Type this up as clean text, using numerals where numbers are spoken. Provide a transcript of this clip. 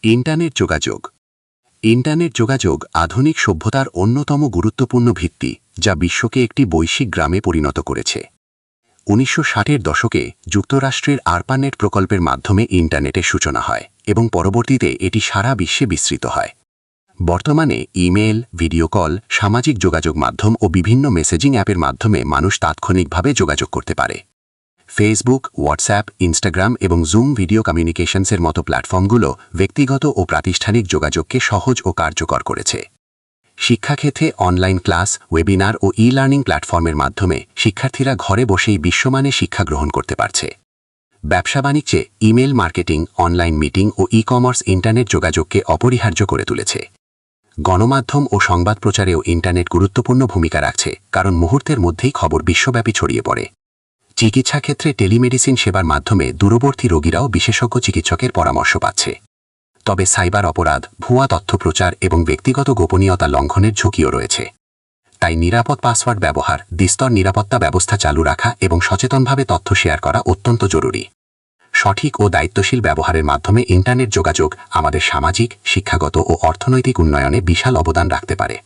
Internet যোগাযোগ। Internet যোগাযোগ আধুনিক সভ্যতার অন্যতম গুরুত্বপূর্ণ ভিত্তি, যা বিশ্বকে একটি বৈশ্বিক গ্রামে পরিণত করেছে। 1960-এর দশকে যুক্তরাষ্ট্রের আরপানেট প্রকল্পের মাধ্যমে ইন্টারনেটের সূচনা হয় এবং পরবর্তীতে এটি সারা বিশ্বে বিস্তৃত হয়। বর্তমানে ইমেল, ভিডিও কল, সামাজিক যোগাযোগ মাধ্যম ও বিভিন্ন মেসেজিং অ্যাপের মাধ্যমে মানুষ তাৎক্ষণিকভাবে যোগাযোগ করতে পারে। ফেসবুক, হোয়াটসঅ্যাপ, ইনস্টাগ্রাম এবং জুম ভিডিও কমিউনিকেশনসের মতো প্ল্যাটফর্মগুলো ব্যক্তিগত ও প্রাতিষ্ঠানিক যোগাযোগকে সহজ ও কার্যকর করেছে। শিক্ষাক্ষেত্রে অনলাইন ক্লাস, ওয়েবিনার ও ই-লার্নিং প্ল্যাটফর্মের মাধ্যমে শিক্ষার্থীরা ঘরে বসেই বিশ্বমানের শিক্ষা গ্রহণ করতে পারছে। ব্যবসা বাণিজ্যে ইমেল মার্কেটিং, অনলাইন মিটিং ও ই-কমার্স ইন্টারনেট যোগাযোগকে অপরিহার্য করে তুলেছে। গণমাধ্যম ও সংবাদ প্রচারেও ইন্টারনেট গুরুত্বপূর্ণ ভূমিকা রাখছে, কারণ মুহূর্তের মধ্যেই খবর বিশ্বব্যাপী ছড়িয়ে পড়ে। চিকিৎসা ক্ষেত্রে টেলিমেডিসিন সেবার মাধ্যমে দূরবর্তী রোগীরাও বিশেষজ্ঞ চিকিৎসকের পরামর্শ পাচ্ছে। তবে সাইবার অপরাধ, ভুয়া তথ্য প্রচার এবং ব্যক্তিগত গোপনীয়তা লঙ্ঘনের ঝুঁকিও রয়েছে। তাই নিরাপদ পাসওয়ার্ড ব্যবহার, দ্বিস্তর নিরাপত্তা ব্যবস্থা চালু রাখা এবং সচেতনভাবে তথ্য শেয়ার করা অত্যন্ত জরুরি। সঠিক ও দায়িত্বশীল ব্যবহারের মাধ্যমে ইন্টারনেট যোগাযোগ আমাদের সামাজিক, শিক্ষাগত ও অর্থনৈতিক উন্নয়নে বিশাল অবদান রাখতে পারে।